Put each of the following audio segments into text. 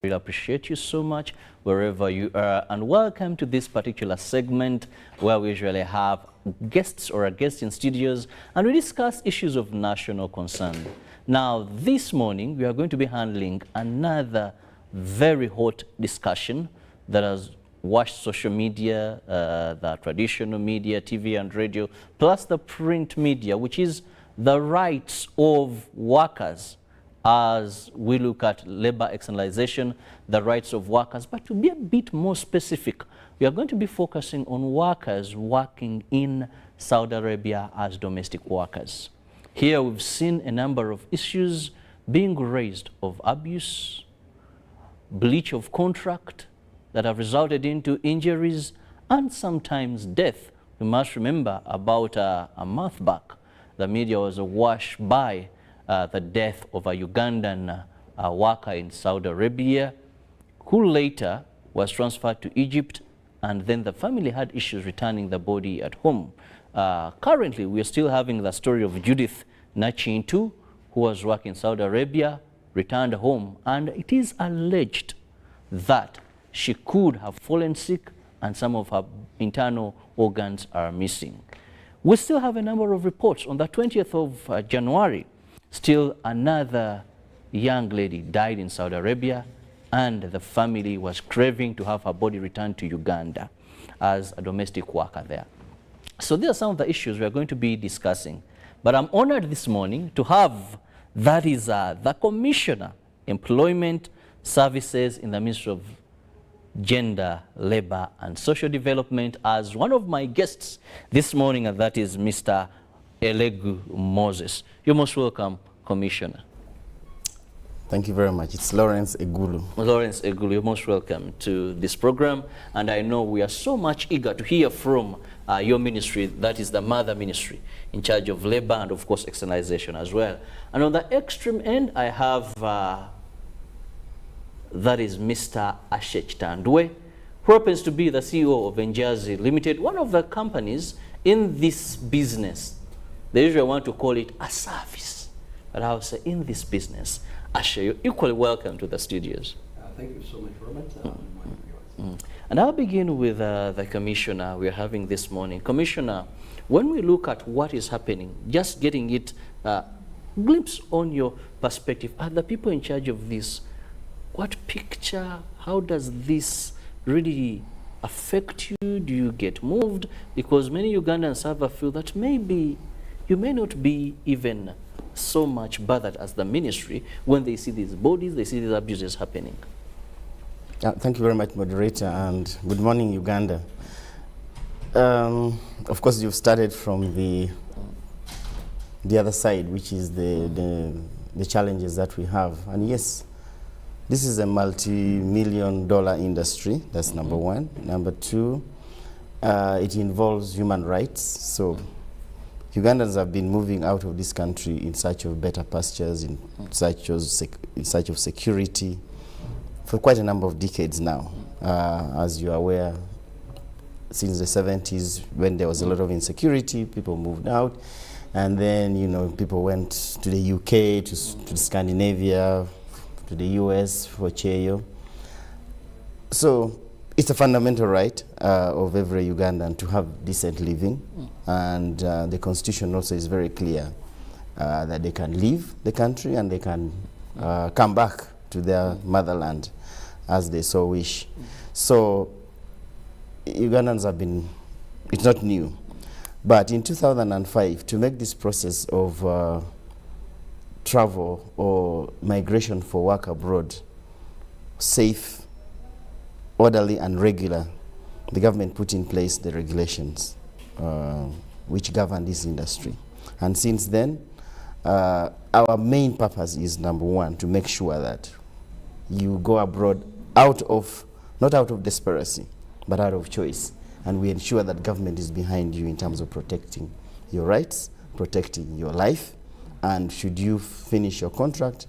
really appreciate you so much wherever you are, and welcome to this particular segment where we usually have guests or a guest in studios and we discuss issues of national concern. Now this morning we are going to be handling another very hot discussion that has watched social media, the traditional media, TV and radio, plus the print media, which is the rights of workers. As we look at labor externalization, the rights of workers. But to be a bit more specific, we are going to be focusing on workers working in Saudi Arabia as domestic workers. Here we've seen a number of issues being raised of abuse, breach of contract that have resulted into injuries and sometimes death. We must remember about a month back, the media was awash by the death of a Ugandan worker in Saudi Arabia, who later was transferred to Egypt, and then the family had issues returning the body at home. Currently, we are still having the story of Judith Nachintu, who was working in Saudi Arabia, returned home, and it is alleged that she could have fallen sick and some of her internal organs are missing. We still have a number of reports. On the 20th of January, still another young lady died in Saudi Arabia, and the family was craving to have her body returned to Uganda as a domestic worker there. So these are some of the issues we are going to be discussing. But I'm honored this morning to have, that is the Commissioner, Employment Services in the Ministry of Gender, Labor and Social Development as one of my guests this morning, and that is Mr. Elegu Moses. You're most welcome, Commissioner. Thank you very much. It's Lawrence Egulu. Lawrence Egulu, you're most welcome to this program. And I know we are so much eager to hear from your ministry, that is the Mother Ministry, in charge of labor and, of course, externalization as well. And on the extreme end, I have, that is Mr. Ashech Tandwe, who happens to be the CEO of Njazi Limited, one of the companies in this business. They usually want to call it a service, but I would say in this business. Asha, you're equally welcome to the studios. Thank you so much, Robert. And I'll begin with the Commissioner we're having this morning. Commissioner, when we look at what is happening, just getting it glimpse on your perspective, are the people in charge of this, what picture, how does this really affect you? Do you get moved? Because many Ugandans have a feel that maybe you may not be even so much bothered as the ministry when they see these bodies, they see these abuses happening. Thank you very much, moderator, and good morning, Uganda. Of course, you've started from the other side, which is the challenges that we have. And yes, this is a multi-million-dollar industry. That's number one. Number two, it involves human rights. So Ugandans have been moving out of this country in search of better pastures, in search of security, for quite a number of decades now. As you're aware, since the 70s, when there was a lot of insecurity, people moved out. And then, you know, people went to the UK, to Scandinavia, to the US for Cheyo. So it's a fundamental right of every Ugandan to have decent living. And the Constitution also is very clear that they can leave the country and they can come back to their motherland as they so wish. So Ugandans have been, it's not new. But in 2005, to make this process of travel or migration for work abroad safe, orderly and regular, the government put in place the regulations which govern this industry. And since then, our main purpose is, number one, to make sure that you go abroad not out of desperation, but out of choice. And we ensure that government is behind you in terms of protecting your rights, protecting your life, and should you finish your contract,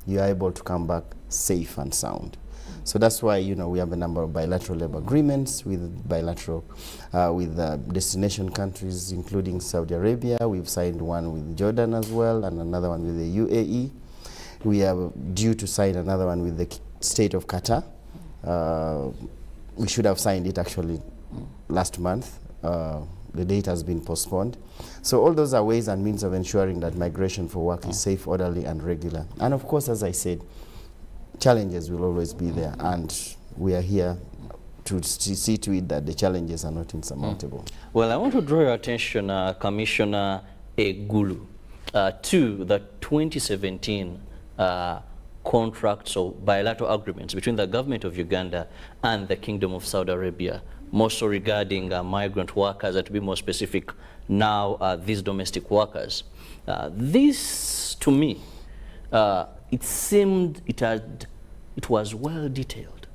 you are able to come back safe and sound. So that's why, you know, we have a number of bilateral labor agreements with destination countries, including Saudi Arabia. We've signed one with Jordan as well, and another one with the UAE. We are due to sign another one with the state of Qatar. We should have signed it actually last month. The date has been postponed. So all those are ways and means of ensuring that migration for work is safe, orderly, and regular. And of course, as I said, challenges will always be there, and we are here to see to it that the challenges are not insurmountable. Well, I want to draw your attention, Commissioner Egulu, to the 2017 contracts or bilateral agreements between the government of Uganda and the Kingdom of Saudi Arabia, more so regarding migrant workers, and to be more specific now, these domestic workers. This, to me, it seemed it was well detailed.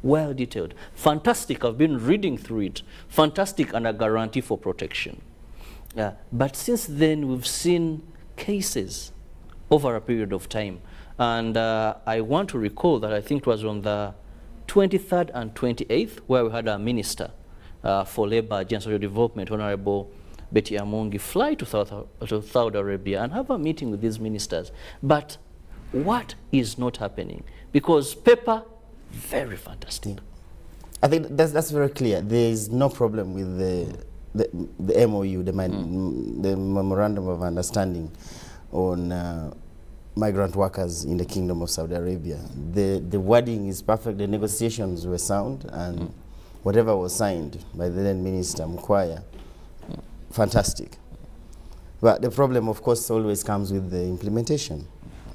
Well detailed. Fantastic, I've been reading through it. Fantastic, and a guarantee for protection. But since then, we've seen cases over a period of time. And I want to recall that I think it was on the 23rd and 28th, where we had a Minister for Labour and Social Development, Honorable Betty Amongi, fly to Saudi Arabia and have a meeting with these ministers. But what is not happening? Because paper, very fantastic. I think that's very clear. There is no problem with the MOU, the Memorandum of Understanding on migrant workers in the Kingdom of Saudi Arabia. The wording is perfect, the negotiations were sound, and whatever was signed by the then Minister Mkwaya, fantastic. But the problem, of course, always comes with the implementation.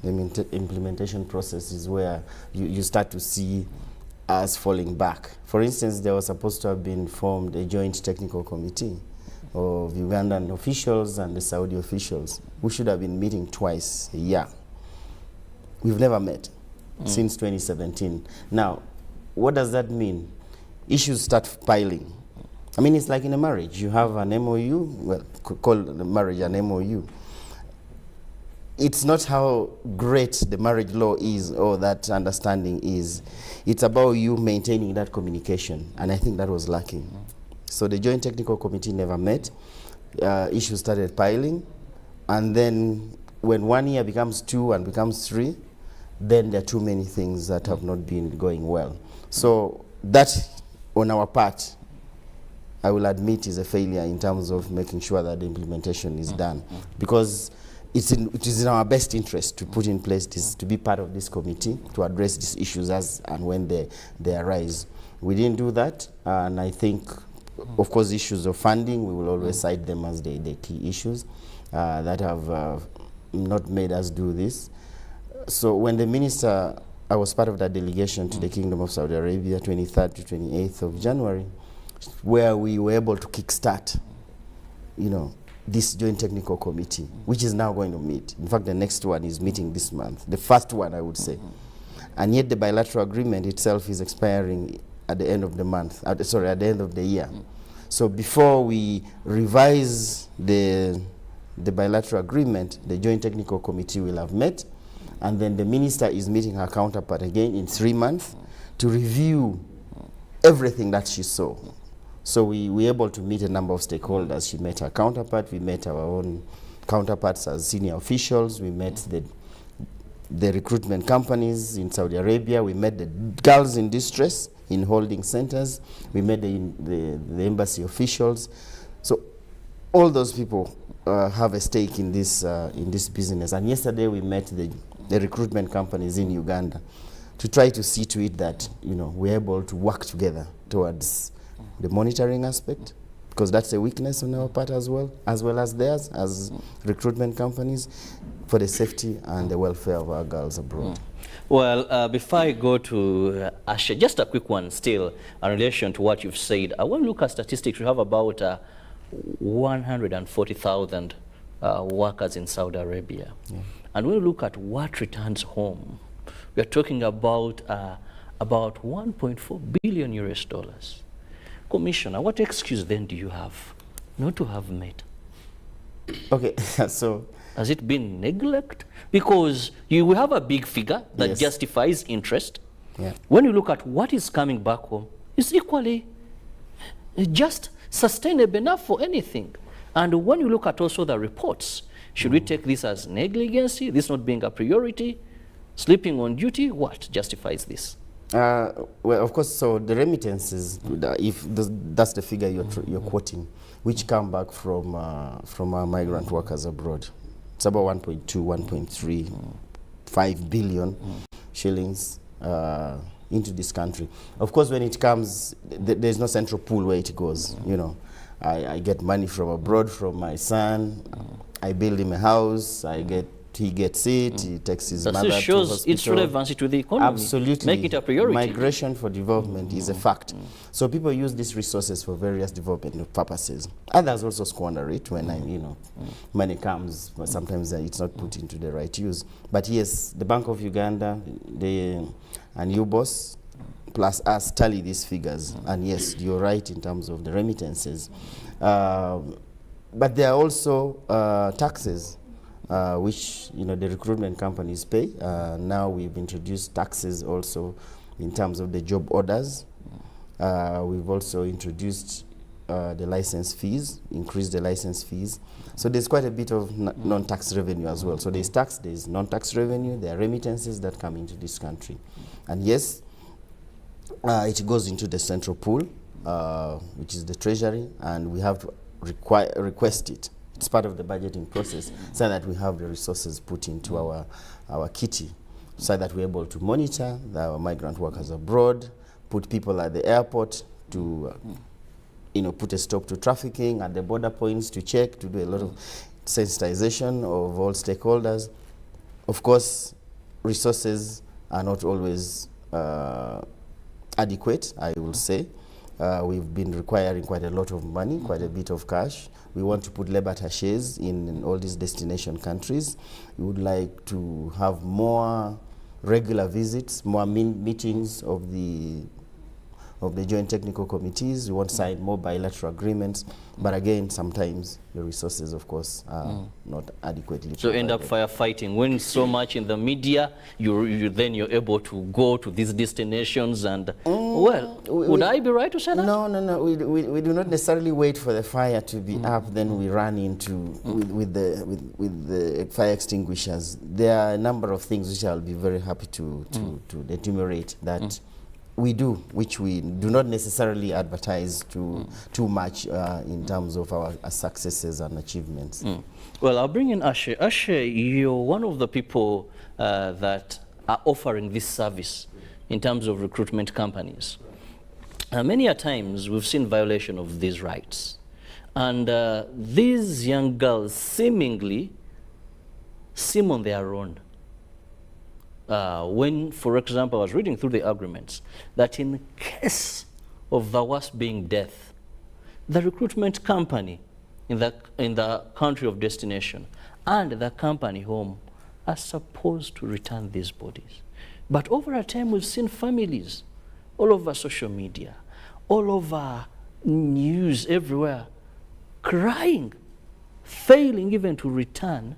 The implementation process is where you start to see us falling back. For instance, there was supposed to have been formed a joint technical committee of Ugandan officials and the Saudi officials, who should have been meeting twice a year. We've never met since 2017. Now, what does that mean? Issues start piling. I mean, it's like in a marriage. You have an MOU, well, call the marriage an MOU. It's not how great the marriage law is or that understanding is. It's about you maintaining that communication, and I think that was lacking. So the Joint Technical Committee never met. Issues started piling, and then when 1 year becomes 2 and becomes 3, then there are too many things that have not been going well. So that, on our part, I will admit is a failure in terms of making sure that the implementation is done. Because it is in our best interest to put in place this, to be part of this committee, to address these issues as and when they arise. We didn't do that, and I think, of course, issues of funding, we will always cite them as the key issues that have not made us do this. So when the minister, I was part of that delegation to the Kingdom of Saudi Arabia, 23rd to 28th of January, where we were able to kickstart, this joint technical committee, which is now going to meet. In fact, the next one is meeting this month, the first one, I would say. And yet the bilateral agreement itself is expiring at the end of the month, at the end of the year. So before we revise the bilateral agreement, the joint technical committee will have met, and then the minister is meeting her counterpart again in 3 months to review everything that she saw. So we were able to meet a number of stakeholders. She met her counterpart, we met our own counterparts as senior officials, we met the recruitment companies in Saudi Arabia, we met the girls in distress in holding centers, we met the embassy officials. So all those people have a stake in this business. And yesterday we met the recruitment companies in Uganda to try to see to it that we're able to work together towards the monitoring aspect, because that's a weakness on our part as well as theirs as recruitment companies, for the safety and the welfare of our girls abroad. Well, before I go to Asha, just a quick one still in relation to what you've said. I want to look at statistics. We have about 140,000 workers in Saudi Arabia. Yeah. And when we look at what returns home, we are talking about 1.4 billion US dollars. Commissioner, what excuse then do you have not to have met? Okay, so has it been neglect? Because we have a big figure that justifies interest. Yeah. When you look at what is coming back home, it's equally just sustainable enough for anything. And when you look at also the reports, should we take this as negligence, this not being a priority? Sleeping on duty, what justifies this? Well, of course, so the remittances, if that's the figure you're quoting, which come back from our migrant workers abroad. It's about 1.2, 1.35 billion shillings into this country. Of course, when it comes, there's no central pool where it goes. You know, I get money from abroad from my son. I build him a house. He gets it. He takes his mother to hospital. Shows its relevancy to the economy. Absolutely. Make it a priority. Migration for development is a fact. So people use these resources for various development purposes. Others also squander it when money comes, but sometimes it's not put into the right use. But yes, the Bank of Uganda, and UBOS, plus us tally these figures. And yes, you're right in terms of the remittances. But there are also taxes. Which the recruitment companies pay. Now we've introduced taxes also in terms of the job orders. We've also introduced the license fees, increased the license fees. So there's quite a bit of non-tax revenue as well. So there's tax, there's non-tax revenue, there are remittances that come into this country. And yes, it goes into the central pool, which is the treasury, and we have to request it. It's part of the budgeting process so that we have the resources put into our kitty so that we're able to monitor our migrant workers abroad, put people at the airport to put a stop to trafficking at the border points to check, to do a lot of sensitization of all stakeholders. Of course, resources are not always adequate, I will say. We've been requiring quite a lot of money, quite a bit of cash. We want to put labor attaches in all these destination countries. We would like to have more regular visits, more meetings of the joint technical committees. We want to sign more bilateral agreements. But again, sometimes the resources, of course, are not adequately So end up firefighting. When so much in the media, then you're able to go to these destinations and, would I be right to say that? No. We do not necessarily wait for the fire to be up, then we run into with the fire extinguishers. There are a number of things which I'll be very happy to enumerate that we do, which we do not necessarily advertise too much in terms of our successes and achievements. Well, I'll bring in Ashe. Ashe, you're one of the people that are offering this service in terms of recruitment companies. Many a times we've seen violation of these rights. And these young girls seemingly seem on their own. When, for example, I was reading through the agreements, that in case of the worst being death, the recruitment company in the country of destination and the company home are supposed to return these bodies. But over a time, we've seen families all over social media, all over news everywhere, crying, failing even to return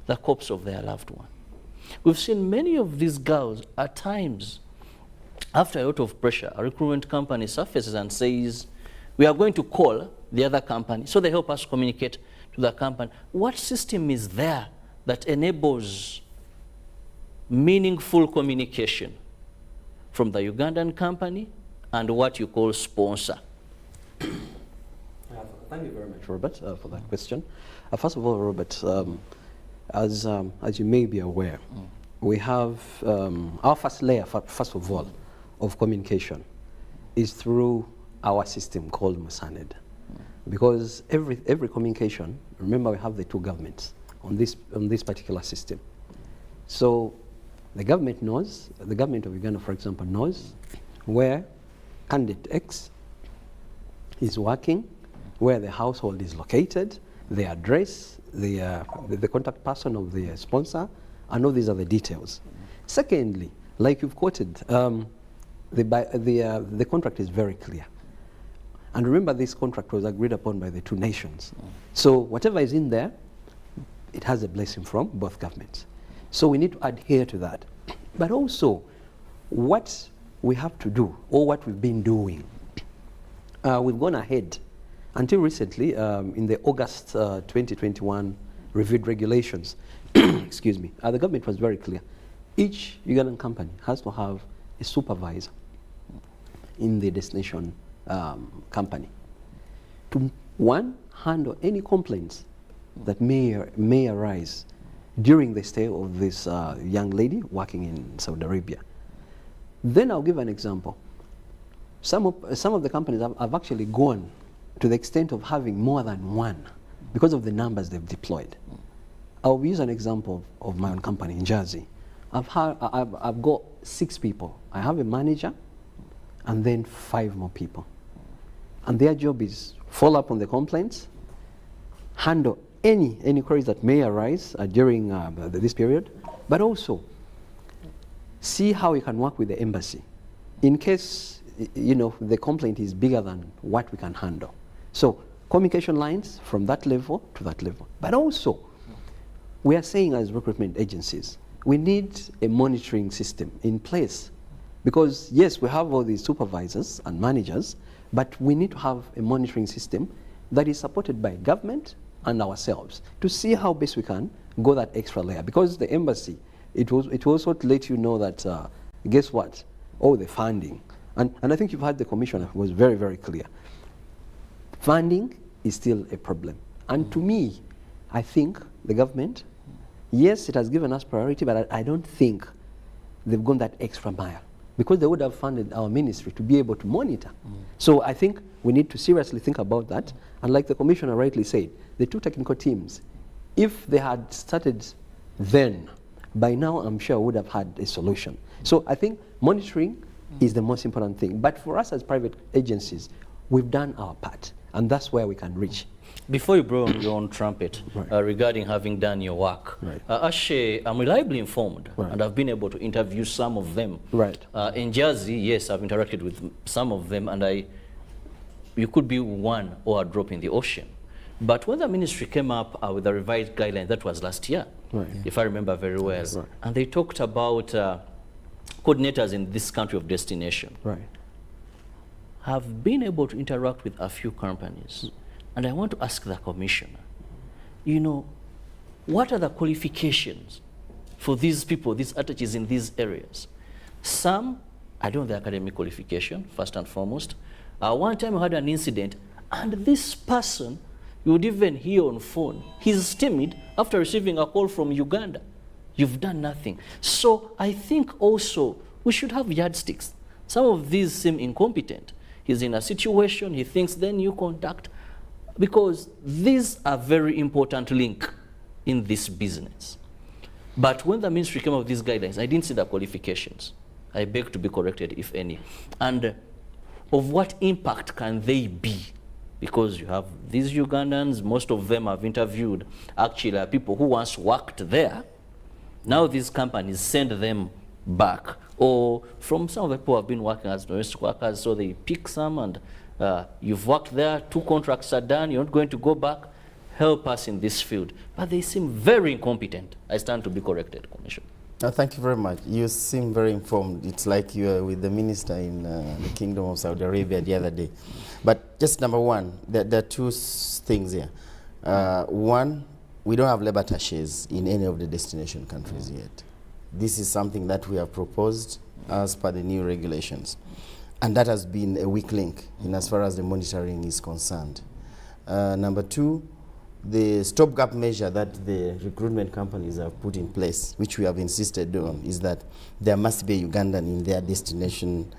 the corpse of their loved one. We've seen many of these girls at times, after a lot of pressure, a recruitment company surfaces and says, we are going to call the other company. So they help us communicate to the company. What system is there that enables meaningful communication from the Ugandan company and what you call sponsor? Thank you very much, Robert, for that question. First of all, Robert, as you may be aware, we have our first layer, first of all, of communication is through our system called Musaned. Because every communication, remember we have the two governments on this particular system. So the government knows, the government of Uganda, for example, knows where candidate X is working, where the household is located, the address, the contact person of the sponsor. I know these are the details. Secondly, like you've quoted, the contract is very clear. And remember, this contract was agreed upon by the two nations. So whatever is in there, it has a blessing from both governments. So we need to adhere to that. But also, what we have to do, or what we've been doing, we've gone ahead. Until recently, in the August 2021 reviewed regulations, excuse me, the government was very clear. each Ugandan company has to have a supervisor in the destination company to, one, handle any complaints that may arise during the stay of this young lady working in Saudi Arabia. Then I'll give an example. Some of the companies have actually gone to the extent of having more than one because of the numbers they've deployed. I'll use an example of my own company in Jersey. I've got 6 people. I have a manager and then 5 more people. And their job is follow up on the complaints, handle any queries that may arise during this period, but also see how we can work with the embassy in case the complaint is bigger than what we can handle. So communication lines from that level to that level. But also, we are saying as recruitment agencies, we need a monitoring system in place. Because yes, we have all these supervisors and managers, but we need to have a monitoring system that is supported by government and ourselves to see how best we can go that extra layer. Because the embassy, it will also let you know that, guess what? Oh, the funding. And I think you've heard the commissioner was very, very clear. Funding is still a problem. And to me, I think the government, yes, it has given us priority, but I don't think they've gone that extra mile, because they would have funded our ministry to be able to monitor. So I think we need to seriously think about that. And like the commissioner rightly said, the 2 technical teams, if they had started then, by now I'm sure we would have had a solution. So I think monitoring is the most important thing. But for us as private agencies, we've done our part, and that's where we can reach. Before you blow on your own trumpet, Right. regarding having done your work, Right. Ashe, I'm reliably informed, Right. and I've been able to interview some of them. Right. In Jersey, yes, I've interacted with some of them, and you could be one or a drop in the ocean. But when the ministry came up with the revised guidelines, that was last year, Right. if I remember very well, Right. and they talked about coordinators in this country of destination. Right. Have been able to interact with a few companies. And I want to ask the commissioner, what are the qualifications for these people, these attaches in these areas? Some, I don't know the academic qualification, first and foremost. One time I had an incident, and this person, you would even hear on phone, he's timid after receiving a call from Uganda. You've done nothing. So I think also we should have yardsticks. Some of these seem incompetent. He's in a situation, he thinks then you contact, because these are very important link in this business. But when the ministry came up with these guidelines, I didn't see the qualifications. I beg to be corrected, if any. And of what impact can they be? Because you have these Ugandans, most of them I've interviewed, actually are people who once worked there. Now these companies send them back. Or from some of the people who have been working as domestic workers, so they pick some and you've worked there, 2 contracts are done, you're not going to go back, help us in this field. But they seem very incompetent. I stand to be corrected, Commissioner. Thank you very much. You seem very informed. It's like you were with the minister in the Kingdom of Saudi Arabia the other day. But just number one, there are 2 things here. One, we don't have labor attaches in any of the destination countries yet. This is something that we have proposed as per the new regulations. And that has been a weak link in as far as the monitoring is concerned. Number 2, the stopgap measure that the recruitment companies have put in place, which we have insisted on, is that there must be a Ugandan in their destination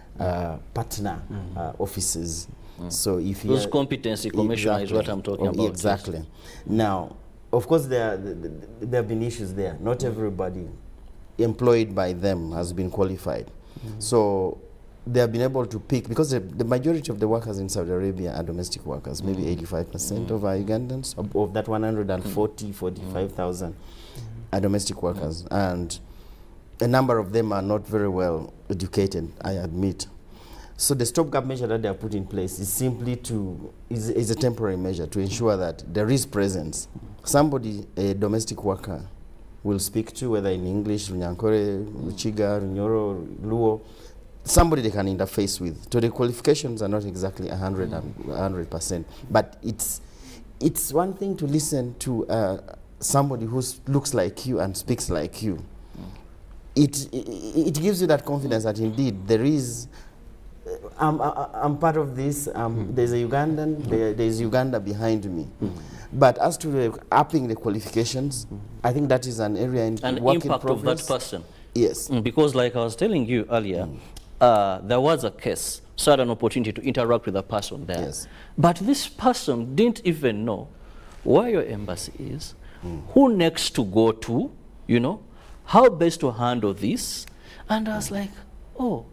partner offices. So if Those competency commissioner is what I'm talking about. Exactly. Yes. Now, of course, there have been issues there. Not everybody employed by them has been qualified. So they have been able to pick, because the majority of the workers in Saudi Arabia are domestic workers, maybe 85% of our Ugandans, of that 45,000 are domestic workers. And a number of them are not very well educated, I admit. So the stopgap measure that they have put in place is simply is a temporary measure to ensure that there is presence. Somebody, a domestic worker, will speak to, whether in English, Runyankore, Ruchiga, Runyoro, Luo, somebody they can interface with. So the qualifications are not exactly 100%, but it's one thing to listen to somebody who looks like you and speaks like you. it gives you that confidence that indeed there is, I'm part of this, there's a Ugandan, there's Uganda behind me. But as to upping the qualifications, I think that is an area in and work impact in of progress. that person. Yes. Because like I was telling you earlier, there was a case, so I had an opportunity to interact with a person there. Yes. But this person didn't even know where your embassy is, who next to go to, you know, how best to handle this. And I was like, oh,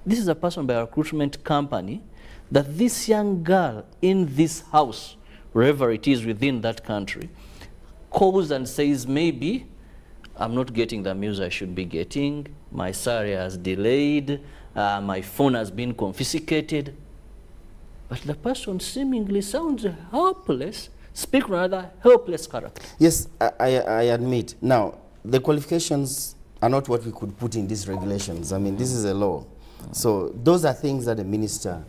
this is a person by a recruitment company that this young girl in this house, wherever it is within that country, calls and says, maybe I'm not getting the news I should be getting, my salary has delayed, my phone has been confiscated. But the person seemingly sounds helpless, speak rather helpless character. Yes, I admit. Now, the qualifications are not what we could put in these regulations. I mean, this is a law. So those are things that the minister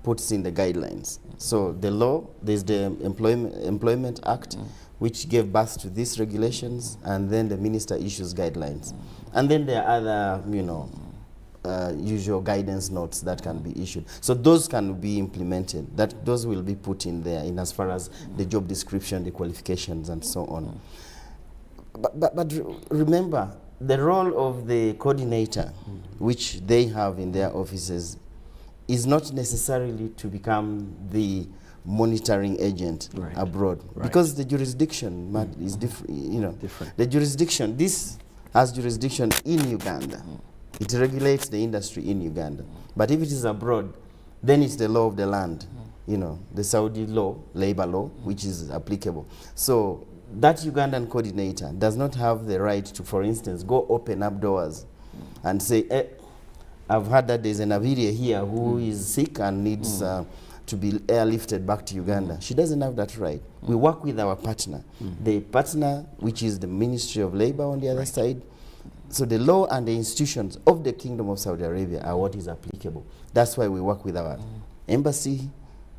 puts in the guidelines. So the law, there's the Employment Act, which gave birth to these regulations, and then the minister issues guidelines. And then there are other, you know, usual guidance notes that can be issued. So those can be implemented. Those will be put in there in as far as the job description, the qualifications, and so on. But remember, the role of the coordinator, which they have in their offices, is not necessarily to become the monitoring agent abroad, because the jurisdiction is different. You know, the jurisdiction. This has jurisdiction in Uganda. It regulates the industry in Uganda. But if it is abroad, then it's the law of the land. You know, the Saudi law, labor law, which is applicable. So that Ugandan coordinator does not have the right to, for instance, go open up doors and say, I've heard that there's an Aviria here who is sick and needs to be airlifted back to Uganda. She doesn't have that right. We work with our partner. The partner, which is the Ministry of Labor on the other side. So the law and the institutions of the Kingdom of Saudi Arabia are what is applicable. That's why we work with our embassy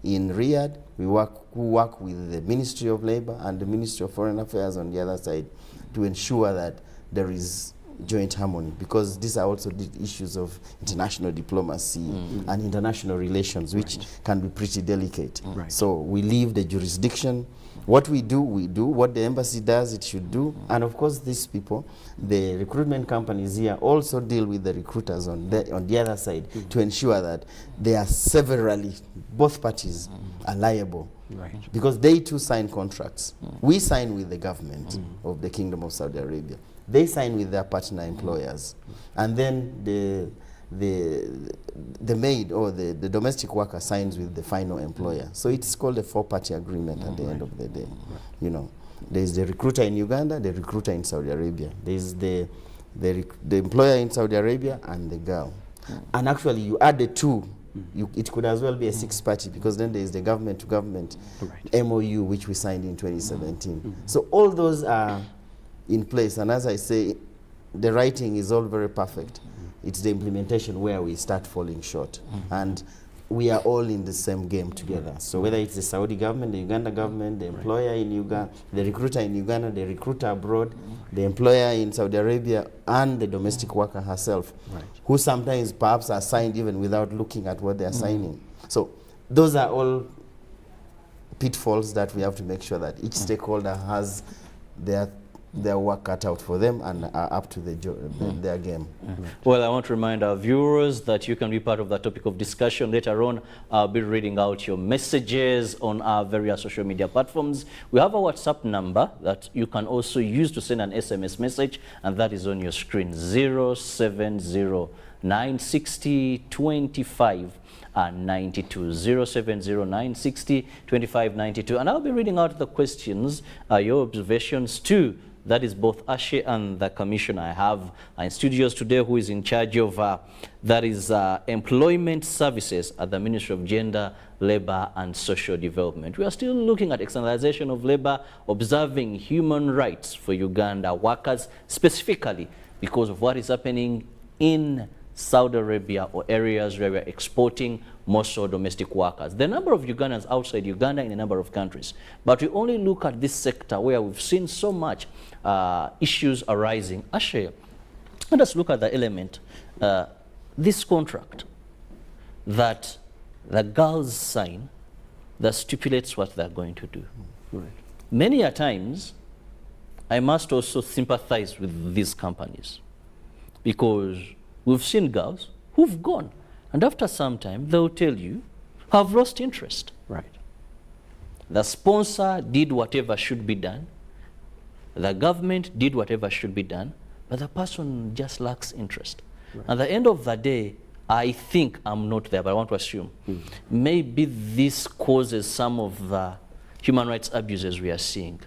in Riyadh. We work with the Ministry of Labor and the Ministry of Foreign Affairs on the other side to ensure that there is joint harmony, because these are also the issues of international diplomacy and international relations, which can be pretty delicate. So we leave the jurisdiction. What we do, we do. What the embassy does, it should do. And of course, these people, the recruitment companies here, also deal with the recruiters on the other side to ensure that they are severally, both parties are liable. Because they too sign contracts. We sign with the government of the Kingdom of Saudi Arabia. They sign with their partner employers. And then the maid or the domestic worker signs with the final employer. So it's called a four-party agreement at the end of the day. You know, there's the recruiter in Uganda, the recruiter in Saudi Arabia. There's the employer in Saudi Arabia and the girl. And actually, you add the two, it could as well be a six-party, because then there's the government-to-government MOU, which we signed in 2017. So all those are in place, and as I say, the writing is all very perfect. It's the implementation where we start falling short. And we are all in the same game together. So whether it's the Saudi government, the Uganda government, the employer in Uganda, the recruiter in Uganda, the recruiter abroad, the employer in Saudi Arabia, and the domestic worker herself, who sometimes perhaps are signed even without looking at what they are signing. So those are all pitfalls that we have to make sure that each stakeholder has their work cut out for them and are up to their game. Well, I want to remind our viewers that you can be part of the topic of discussion. Later on, I'll be reading out your messages on our various social media platforms. We have a WhatsApp number that you can also use to send an SMS message, and that is on your screen, 070-960-25 92, 070-960-2592. And I'll be reading out the questions, your observations too. That is both Ashe and the commissioner I have in studios today, who is in charge of employment services at the Ministry of Gender, Labor and Social Development. We are still looking at externalization of labor, observing human rights for Uganda workers, specifically because of what is happening in Saudi Arabia, or areas where we are exporting more so domestic workers. The number of Ugandans outside Uganda in a number of countries, but we only look at this sector where we've seen so much issues arising. Ashe, Let us look at the element, this contract that the girls sign that stipulates what they're going to do. Right. Many a times, I must also sympathize with these companies because we've seen girls who've gone, and after some time, they'll tell you, have lost interest. Right. The sponsor did whatever should be done. The government did whatever should be done, but the person just lacks interest. Right. At the end of the day, I think I'm not there, but I want to assume maybe this causes some of the human rights abuses we are seeing.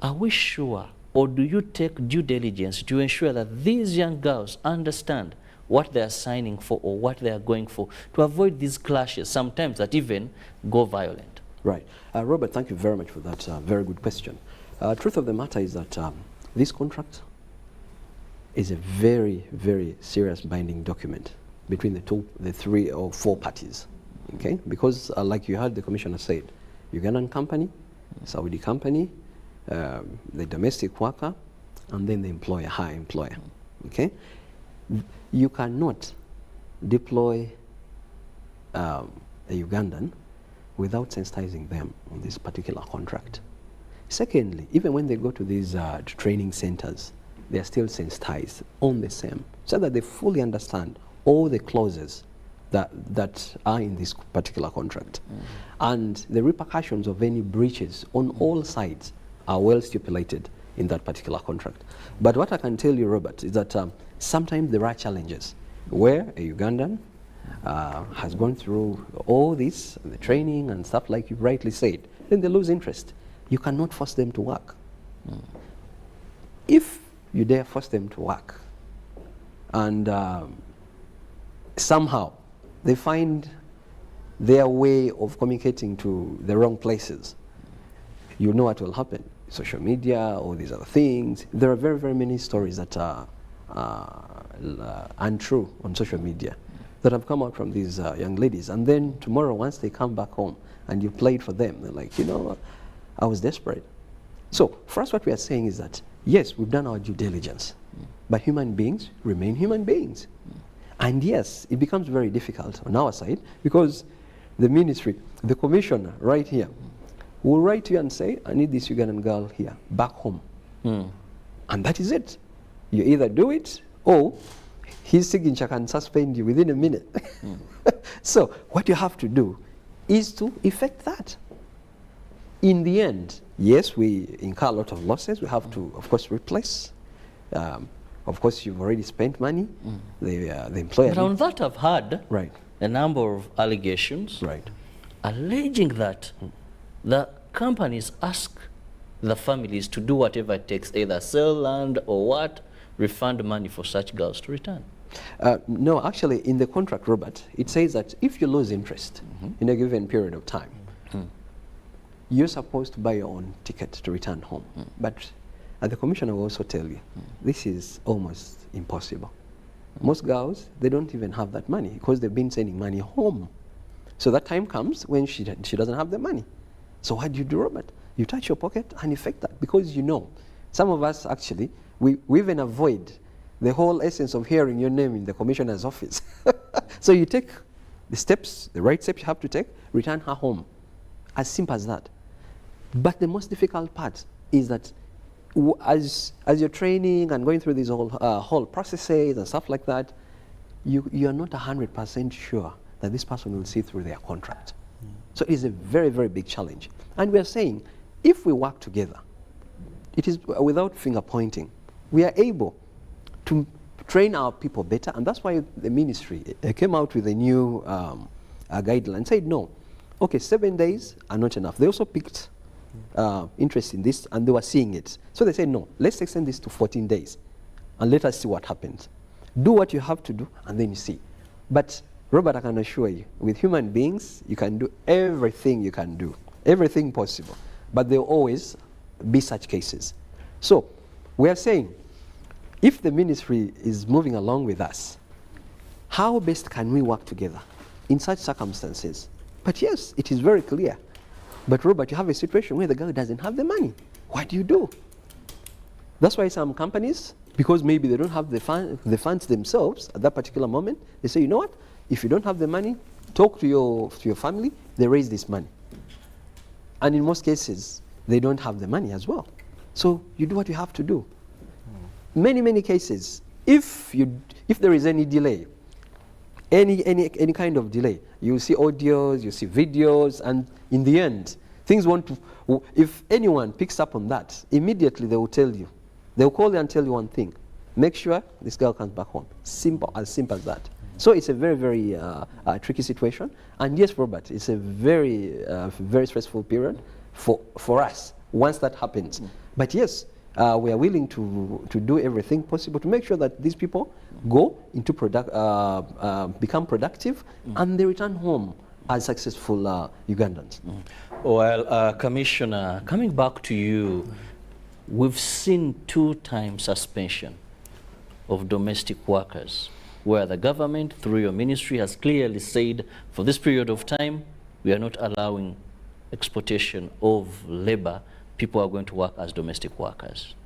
Are we sure, or do you take due diligence to ensure that these young girls understand what they are signing for or what they are going for, to avoid these clashes, sometimes that even go violent? Right. Robert, thank you very much for that very good question. Truth of the matter is that this contract is a very, very serious binding document between the 3 or 4 parties, okay? Because like you heard the commissioner said, Ugandan company, Saudi company, the domestic worker, and then the employer, higher employer, okay? You cannot deploy a Ugandan without sensitizing them on this particular contract. Secondly, even when they go to these training centers, they are still sensitized on the same, so that they fully understand all the clauses that are in this particular contract. And the repercussions of any breaches on all sides are well stipulated in that particular contract. But what I can tell you, Robert, is that sometimes there are challenges where a Ugandan has gone through all this, the training and stuff like you rightly said, then they lose interest. You cannot force them to work. If you dare force them to work, and somehow they find their way of communicating to the wrong places, you know what will happen. Social media, all these other things. There are very, very many stories that are untrue on social media that have come out from these young ladies. And then tomorrow, once they come back home and you played for them, they're like, you know, I was desperate. So for us, what we are saying is that, yes, we've done our due diligence, but human beings remain human beings. And yes, it becomes very difficult on our side because the ministry, the commissioner right here, will write to you and say, I need this Ugandan girl here, back home. And that is it. You either do it, or his signature can suspend you within a minute. So what you have to do is to effect that. In the end, yes, we incur a lot of losses. We have to, of course, replace. Of course, you've already spent money. The employer. But on that, I've heard right. a number of allegations alleging that the companies ask the families to do whatever it takes, either sell land or what, refund money for such girls to return. No, actually, in the contract, Robert, it says that if you lose interest in a given period of time, you're supposed to buy your own ticket to return home. But the commissioner will also tell you, this is almost impossible. Most girls, they don't even have that money because they've been sending money home. So that time comes when she doesn't have the money. So what do you do, Robert? You touch your pocket and effect that, because you know, some of us actually, we even avoid the whole essence of hearing your name in the commissioner's office. So you take the steps, the right steps you have to take, return her home. As simple as that. But the most difficult part is that as you're training and going through these whole processes and stuff like that, you are not 100% sure that this person will see through their contract. So it is a very, very big challenge. And we are saying, if we work together, it is without finger pointing, we are able to train our people better. And that's why the ministry came out with a new guideline and said, no, okay, 7 days are not enough. They also picked interest in this, and they were seeing it. So they said, no, let's extend this to 14 days, and let us see what happens. Do what you have to do, and then you see. But Robert, I can assure you, with human beings, you can do everything you can do, everything possible. But there will always be such cases. So we are saying, if the ministry is moving along with us, how best can we work together in such circumstances? But yes, it is very clear. But Robert, you have a situation where the girl doesn't have the money. What do you do? That's why some companies because maybe they don't have the funds themselves at that particular moment. They say, you know what, if you don't have the money, talk to your family, they raise this money. And in most cases, they don't have the money as well. So you do what you have to do. Many cases, if there is any delay, any kind of delay, you see audios, you see videos, and in the end, things want to, if anyone picks up on that, immediately they will tell you. They will call you and tell you one thing: make sure this girl comes back home. Simple as that. So it's a very tricky situation. And yes, Robert, it's a very stressful period for us once that happens. But yes, we are willing to do everything possible to make sure that these people go into become productive, and they return home as successful Ugandans. Well, Commissioner, coming back to you, we've seen 2-time suspension of domestic workers, where the government, through your ministry, has clearly said, for this period of time, we are not allowing exportation of labor. People are going to work as domestic workers.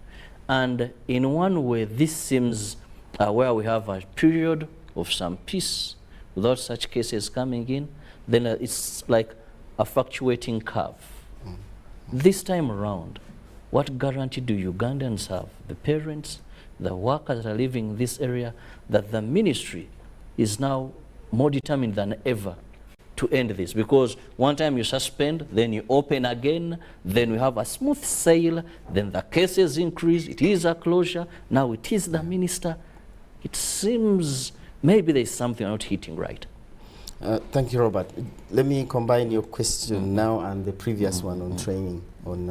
And in one way, this seems where we have a period of some peace without such cases coming in, then it's like a fluctuating curve. This time around, what guarantee do Ugandans have, the parents, the workers that are living in this area, that the ministry is now more determined than ever to end this? Because one time you suspend, then you open again, then we have a smooth sail, then the cases increase, it is a closure, now it is the minister. It seems maybe there's something not hitting right. Thank you, Robert. Let me combine your question now and the previous one on training, on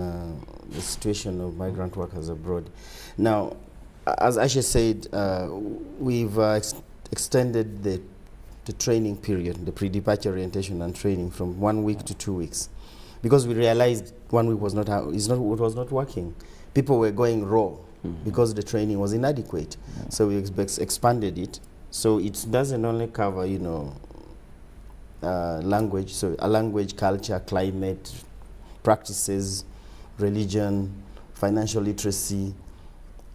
the situation of migrant workers abroad. Now, as Aisha said, we've extended the training period, the pre-departure orientation and training, from 1 week to 2 weeks, because we realized 1 week was not working. People were going raw because the training was inadequate. So we expanded it, so it doesn't only cover, you know, language, so a language, culture, climate, practices, religion, financial literacy.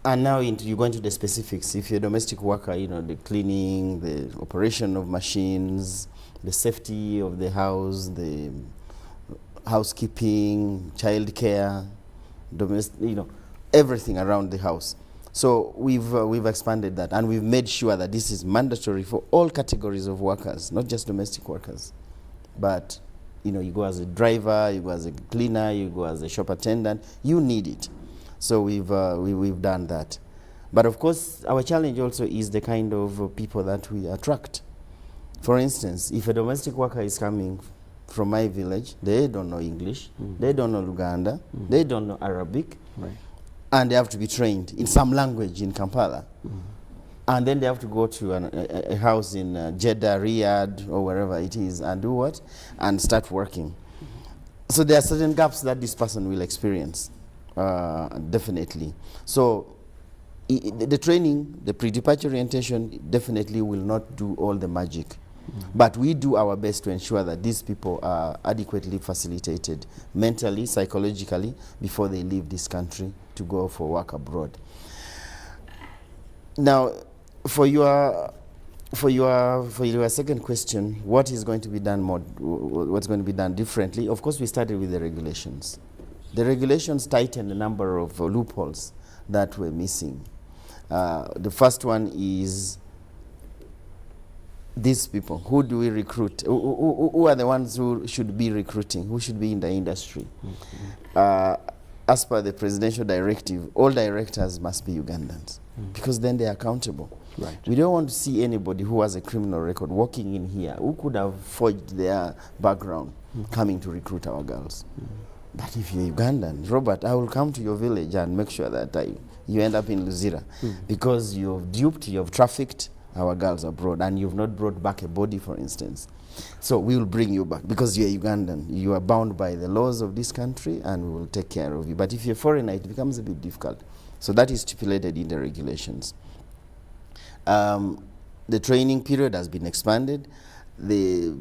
And now you go into the specifics. If you're a domestic worker, you know, the cleaning, the operation of machines, the safety of the house, the housekeeping, childcare, domestic, you know, everything around the house. So we've expanded that, and we've made sure that this is mandatory for all categories of workers, not just domestic workers. But, you know, you go as a driver, you go as a cleaner, you go as a shop attendant, you need it. So we've done that. But of course, our challenge also is the kind of people that we attract. For instance, if a domestic worker is coming from my village, they don't know English, they don't know Luganda, they don't know Arabic, and they have to be trained in some language in Kampala. And then they have to go to a house in Jeddah, Riyadh, or wherever it is, and do what? And start working. So there are certain gaps that this person will experience. Definitely. So the training, the pre-departure orientation definitely will not do all the magic. But we do our best to ensure that these people are adequately facilitated mentally, psychologically, before they leave this country to go for work abroad. Now, for your second question, what is going to be done what's going to be done differently? Of course, we started with the regulations. The regulations tightened a number of loopholes that were missing. The first one is these people. Who do we recruit? Who are the ones who should be recruiting? Who should be in the industry? As per the presidential directive, all directors must be Ugandans, because then they are accountable. Right. We don't want to see anybody who has a criminal record walking in here who could have forged their background coming to recruit our girls. But if you're Ugandan, Robert, I will come to your village and make sure that you end up in Luzira, because you've duped, you've trafficked our girls abroad, and you've not brought back a body, for instance. So we will bring you back, because you're Ugandan. You are bound by the laws of this country, and we will take care of you. But if you're a foreigner, it becomes a bit difficult. So that is stipulated in the regulations. The training period has been expanded. The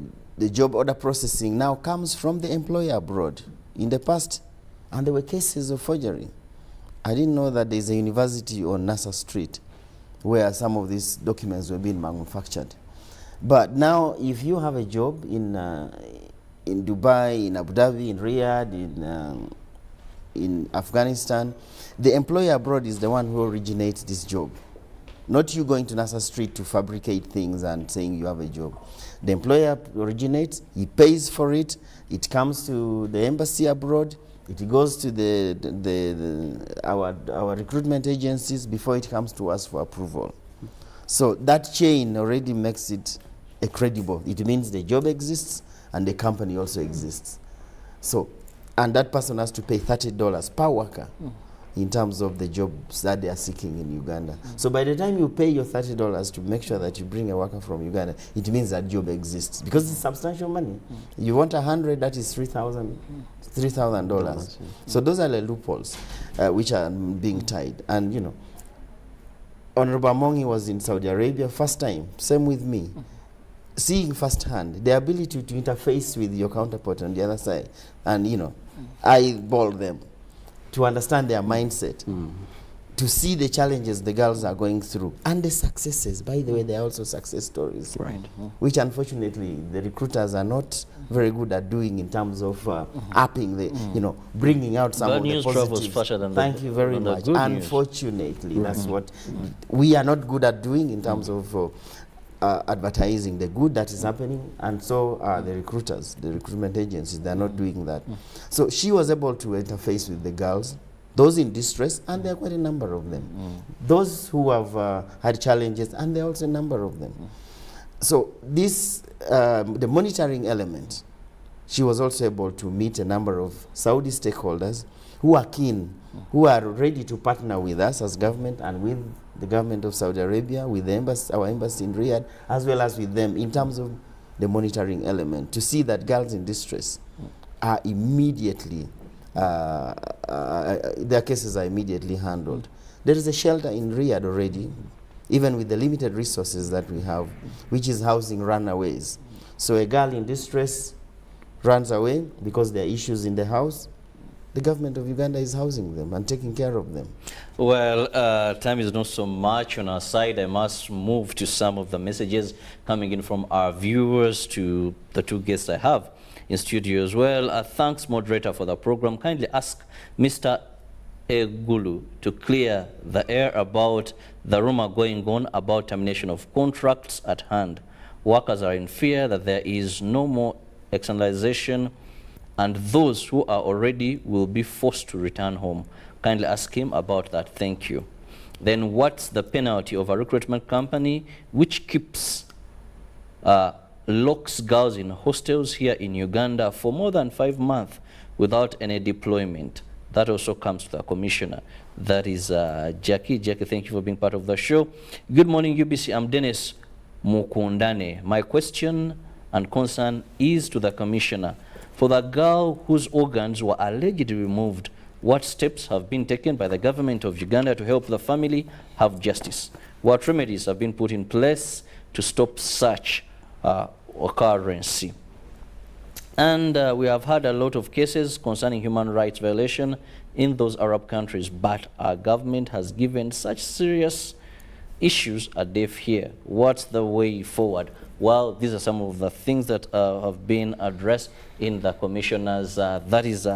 job order processing now comes from the employer abroad. In the past, and there were cases of forgery. I didn't know that there's a university on Nasser Street where some of these documents were being manufactured. But now, if you have a job in Dubai, in Abu Dhabi, in Riyadh, in Afghanistan, the employer abroad is the one who originates this job. Not you going to Nasser Street to fabricate things and saying you have a job. The employer originates, he pays for it, it comes to the embassy abroad, it goes to our recruitment agencies before it comes to us for approval. So that chain already makes it credible. It means the job exists and the company also exists. So, and that person has to pay $30 per worker in terms of the jobs that they are seeking in Uganda. So by the time you pay your $30 to make sure that you bring a worker from Uganda, it means that job exists because it's substantial money. You want 100, that is $3,000. So those are the loopholes which are being tied. And you know, Honorable Amongi was in Saudi Arabia first time, same with me. Seeing firsthand the ability to interface with your counterpart on the other side and, you know, eyeball them, to understand their mindset, to see the challenges the girls are going through, and the successes. By the way, there are also success stories, which unfortunately the recruiters are not very good at doing in terms of upping the, you know, bringing out some of the positives. Thank you very much. Unfortunately, that's what we are not good at doing in terms of advertising the good that is happening, and so are the recruiters, the recruitment agencies. They are not doing that. So she was able to interface with the girls, those in distress, and there are quite a number of them. Those who have had challenges, and there are also a number of them. So this, the monitoring element, she was also able to meet a number of Saudi stakeholders who are keen, who are ready to partner with us as government and with the government of Saudi Arabia, with the embassy, our embassy in Riyadh, as well as with them in terms of the monitoring element, to see that girls in distress are immediately, their cases are immediately handled. There is a shelter in Riyadh already, even with the limited resources that we have, which is housing runaways. So a girl in distress runs away because there are issues in the house. The government of Uganda is housing them and taking care of them. Well, time is not so much on our side. I must move to some of the messages coming in from our viewers to the two guests I have in studio as well. Thanks, moderator, for the program. Kindly ask Mr. Egulu to clear the air about the rumor going on about termination of contracts at hand. Workers are in fear that there is no more externalization, and those who are already will be forced to return home. Kindly ask him about that. Thank you. Then what's the penalty of a recruitment company which keeps locks girls in hostels here in Uganda for more than 5 months without any deployment? That also comes to the commissioner. That is Jackie. Jackie, thank you for being part of the show. Good morning, UBC. I'm Dennis Mukundane. My question and concern is to the commissioner. For the girl whose organs were allegedly removed, what steps have been taken by the government of Uganda to help the family have justice? What remedies have been put in place to stop such occurrence? And we have had a lot of cases concerning human rights violation in those Arab countries, but our government has given such serious issues a deaf ear. What's the way forward? Well, these are some of the things that have been addressed in the commissioner's, that is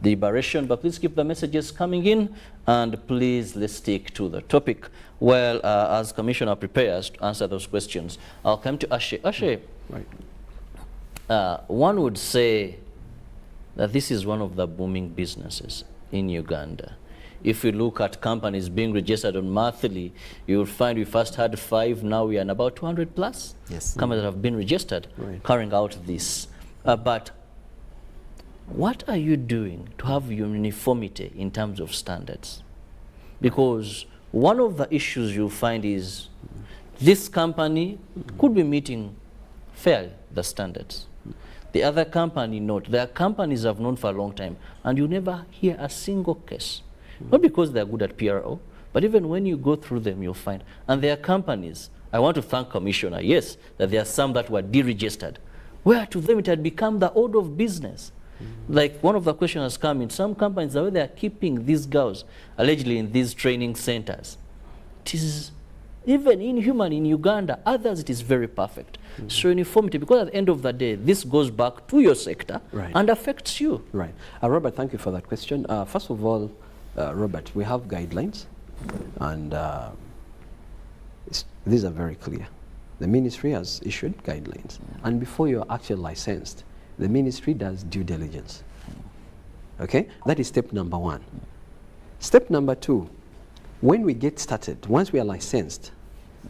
deliberation. But please keep the messages coming in, and please let's stick to the topic. Well, as commissioner prepares to answer those questions, I'll come to Ashe. Ashe, one would say that this is one of the booming businesses in Uganda. If you look at companies being registered on monthly, you'll find we first had 5, now we are in about 200 plus companies that have been registered carrying out this. But what are you doing to have uniformity in terms of standards? Because one of the issues you'll find is this company could be meeting fairly the standards. The other company not. There are companies I've known for a long time, and you never hear a single case. Not because they're good at PRO, but even when you go through them, you'll find. And there are companies, I want to thank Commissioner, yes, that there are some that were deregistered, where to them it had become the order of business. Like one of the questions has come in, some companies, the way they are keeping these girls allegedly in these training centers, it is even inhuman in Uganda. Others, it is very perfect. So uniformity, because at the end of the day, this goes back to your sector and affects you. Right. Robert, thank you for that question. First of all, Robert, we have guidelines, and these are very clear. The ministry has issued guidelines, and before you're actually licensed, the ministry does due diligence. Okay? That is step number one. Step number two, when we get started, once we are licensed,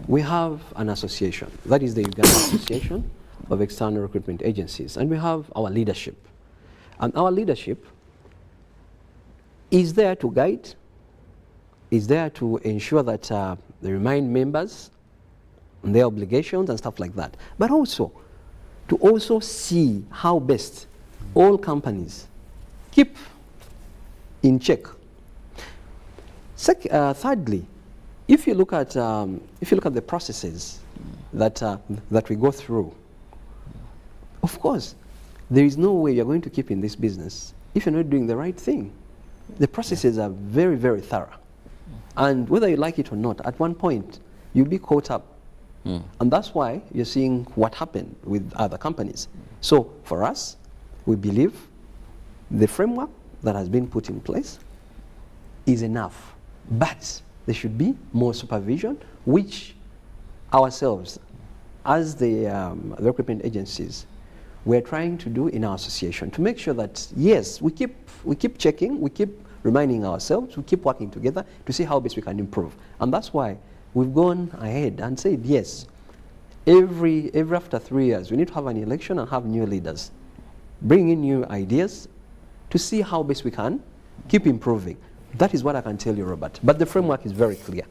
we have an association. That is the Uganda Association of External Recruitment Agencies. And we have our leadership. And our leadership is there to guide, is there to ensure that they remind members on their obligations and stuff like that. But also, to also see how best all companies keep in check. Thirdly, if you look at the processes that we go through, of course, there is no way you're going to keep in this business if you're not doing the right thing. The processes are very, very thorough. And whether you like it or not, at one point, you'll be caught up. And that's why you're seeing what happened with other companies. So for us, we believe the framework that has been put in place is enough. But there should be more supervision, which ourselves, as the recruitment agencies, we're trying to do in our association to make sure that, yes, we keep checking, we keep reminding ourselves, we keep working together to see how best we can improve. And that's why we've gone ahead and said, yes, every after 3 years, we need to have an election and have new leaders, bring in new ideas to see how best we can keep improving. That is what I can tell you, Robert. But the framework is very clear.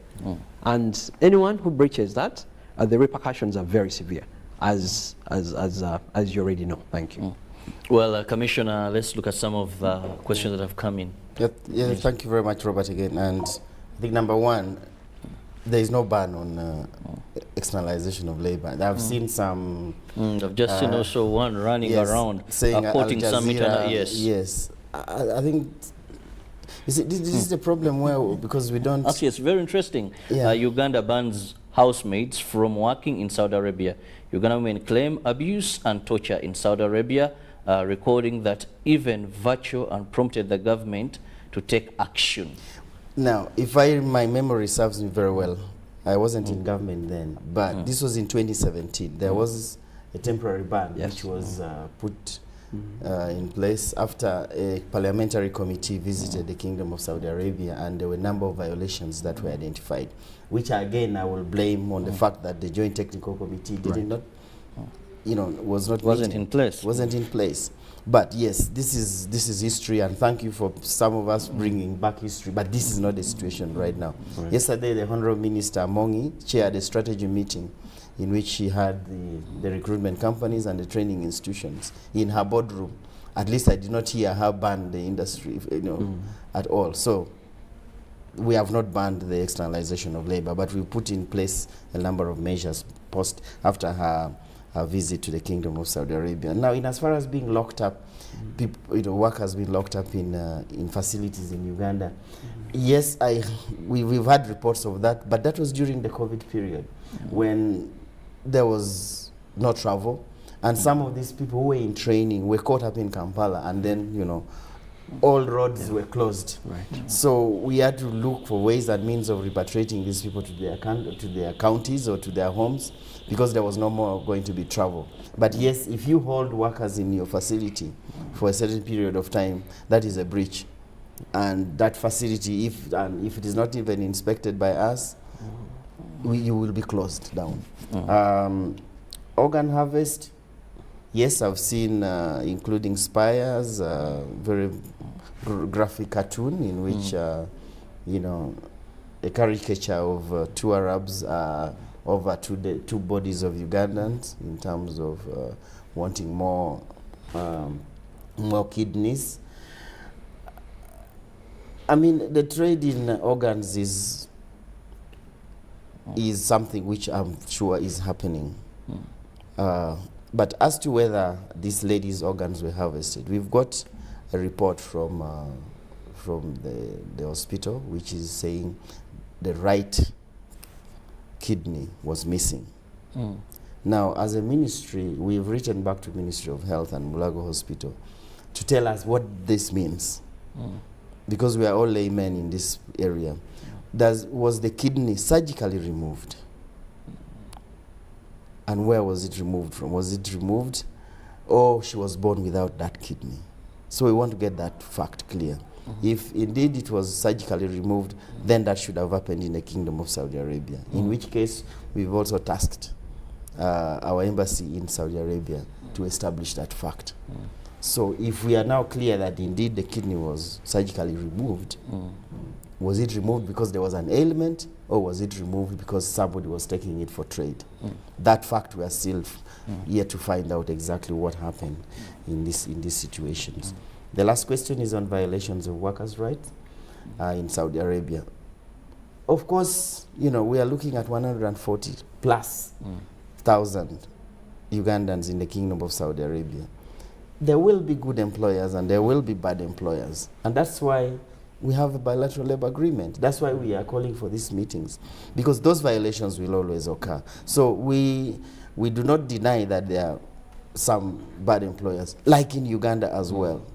And anyone who breaches that, the repercussions are very severe, as you already know. Thank you. Well, Commissioner, let's look at some of the questions that have come in. Yeah, thank you very much, Robert, again. And I think number one, there is no ban on externalization of labor. I've seen some... I've just seen also one running around, saying quoting some internet. Yes. I think... You see, this is the problem where, because we don't... Actually, it's very interesting. Uganda bans housemaids from working in Saudi Arabia. Uganda women claim abuse and torture in Saudi Arabia, recording that even virtue and prompted the government to take action. Now, if my memory serves me very well, I wasn't in government then, but this was in 2017. There was a temporary ban which was put in place after a parliamentary committee visited the Kingdom of Saudi Arabia, and there were a number of violations that were identified, which again I will blame on the fact that the Joint Technical Committee did not, wasn't in place. But yes, this is history, and thank you for some of us bringing back history, but this is not the situation right now. Yesterday, the Honorable Minister Mongi chaired a strategy meeting in which she had the recruitment companies and the training institutions in her boardroom. At least I did not hear her ban the industry, at all. So we have not banned the externalization of labor, but we put in place a number of measures after her visit to the Kingdom of Saudi Arabia. Now, in as far as being locked up, workers being locked up in facilities in Uganda, yes, we've had reports of that, but that was during the COVID period when there was no travel, and some of these people who were in training were caught up in Kampala, and then, all roads were closed. So we had to look for ways and means of repatriating these people to their counties or to their homes, because there was no more going to be travel. But yes, if you hold workers in your facility for a certain period of time, that is a breach. And that facility, if it is not even inspected by us, you will be closed down. Organ harvest, yes, I've seen, including Spires, very graphic cartoon in which, a caricature of two Arabs over two bodies of Ugandans in terms of wanting more kidneys. I mean, the trade in organs is something which I'm sure is happening. But as to whether these ladies' organs were harvested, we've got a report from the hospital, which is saying the right kidney was missing. Now, as a ministry, we've written back to Ministry of Health and Mulago Hospital to tell us what this means, because we are all laymen in this area. Was the kidney surgically removed? And where was it removed from? Was it removed, or she was born without that kidney? So we want to get that fact clear. If indeed it was surgically removed, then that should have happened in the Kingdom of Saudi Arabia, in which case we've also tasked our embassy in Saudi Arabia to establish that fact. So if we are now clear that indeed the kidney was surgically removed, was it removed because there was an ailment, or was it removed because somebody was taking it for trade? That fact we are still yet to find out exactly what happened in these situations. The last question is on violations of workers' rights in Saudi Arabia. Of course, we are looking at 140 plus thousand Ugandans in the Kingdom of Saudi Arabia. There will be good employers and there will be bad employers. And that's why we have a bilateral labor agreement. That's why we are calling for these meetings, because those violations will always occur. So we do not deny that there are some bad employers, like in Uganda as well.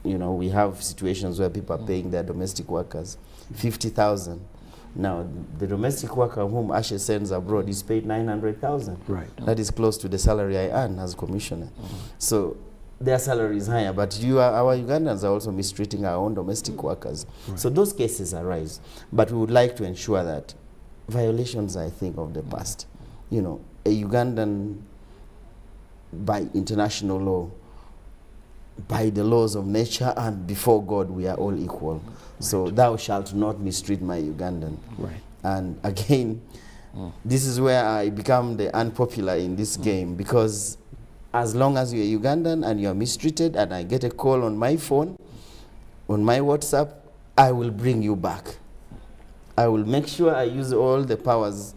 We have situations where people are paying their domestic workers 50,000. Now, the domestic worker whom Ashe sends abroad is paid 900,000. Right. That is close to the salary I earn as commissioner. So their salary is higher, but our Ugandans are also mistreating our own domestic workers. Right. So those cases arise. But we would like to ensure that violations, I think, of the past. A Ugandan, by international law, by the laws of nature and before God, we are all equal. Right. So thou shalt not mistreat my Ugandan. Right. And again, this is where I become the unpopular in this game, because as long as you're Ugandan and you're mistreated and I get a call on my phone, on my WhatsApp, I will bring you back. I will make sure I use all the powers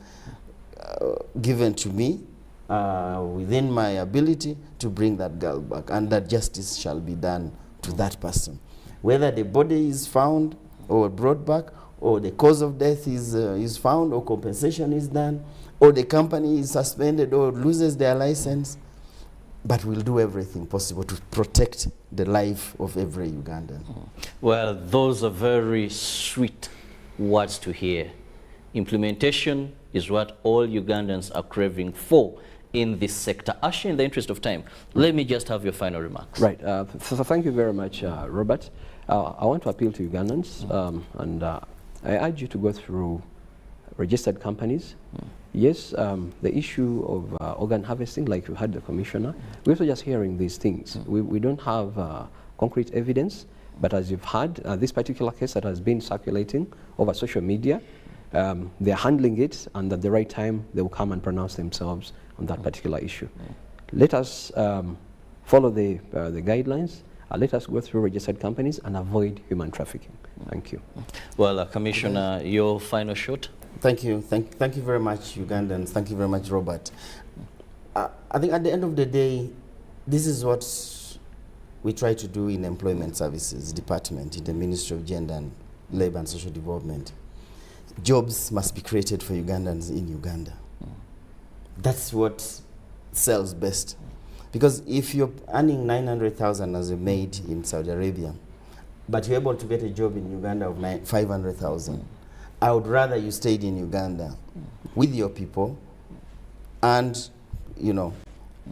given to me within my ability to bring that girl back, and that justice shall be done to that person. Whether the body is found or brought back, or the cause of death is found, or compensation is done, or the company is suspended or loses their license, but we'll do everything possible to protect the life of every Ugandan. Well, those are very sweet words to hear. Implementation is what all Ugandans are craving for in this sector. Actually, in the interest of time, let me just have your final remarks. Right. So thank you very much, Robert. I want to appeal to Ugandans, and I urge you to go through registered companies. Yes, the issue of organ harvesting, like you had the commissioner, we're also just hearing these things. We don't have concrete evidence, but as you've heard, this particular case that has been circulating over social media, they're handling it, and at the right time, they will come and pronounce themselves on that particular issue. Let us follow the guidelines. Let us go through registered companies and avoid human trafficking. Thank you. Well, Commissioner, your final shot? Thank you. Thank you very much, Ugandans. Thank you very much, Robert. I think at the end of the day, this is what we try to do in Employment Services Department, in the Ministry of Gender and Labour and Social Development. Jobs must be created for Ugandans in Uganda. That's what sells best. Because if you're earning 900,000 as a maid in Saudi Arabia, but you're able to get a job in Uganda of 500,000, I would rather you stayed in Uganda with your people and,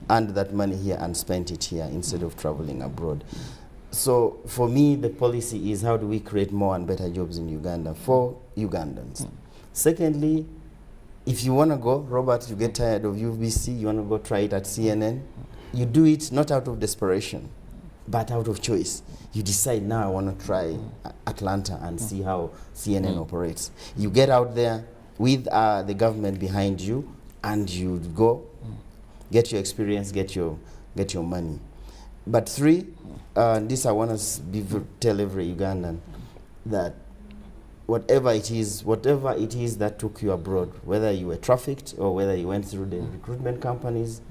earned that money here and spent it here instead of traveling abroad. So for me, the policy is, how do we create more and better jobs in Uganda for Ugandans? Secondly, if you want to go, Robert, you get tired of UBC, you want to go try it at CNN, you do it not out of desperation, but out of choice. You decide, now I want to try Atlanta and see how CNN operates. You get out there with the government behind you, and you go, get your experience, get your money. But three, this I want to tell every Ugandan, that whatever it is that took you abroad, whether you were trafficked or whether you went through the recruitment companies,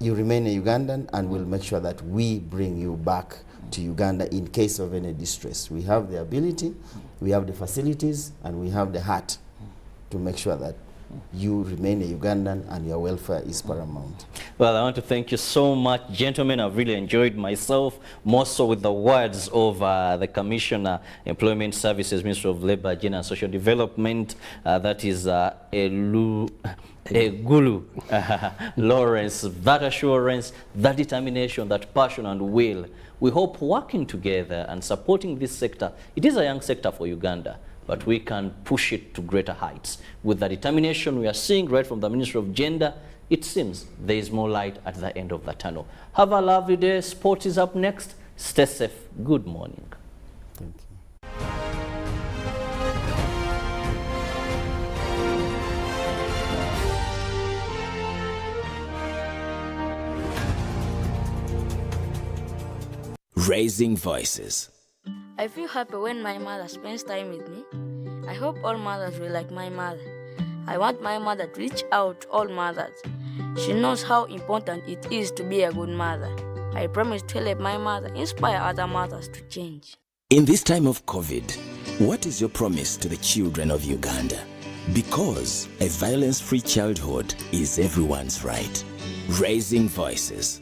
you remain a Ugandan, and we'll make sure that we bring you back to Uganda in case of any distress. We have the ability, we have the facilities, and we have the heart to make sure that you remain a Ugandan and your welfare is paramount. Well, I want to thank you so much, gentlemen. I've really enjoyed myself, more so with the words of the Commissioner, Employment Services, Minister of Labour, Gender and Social Development, that is Egulu Lawrence. That assurance, that determination, that passion and will. We hope working together and supporting this sector. It is a young sector for Uganda, but we can push it to greater heights. With the determination we are seeing right from the Ministry of Gender, it seems there is more light at the end of the tunnel. Have a lovely day. Sport is up next. Stay safe. Good morning. Thank you. Raising Voices. I feel happy when my mother spends time with me. I hope all mothers will like my mother. I want my mother to reach out to all mothers. She knows how important it is to be a good mother. I promise to help my mother inspire other mothers to change. In this time of COVID, what is your promise to the children of Uganda? Because a violence-free childhood is everyone's right. Raising Voices.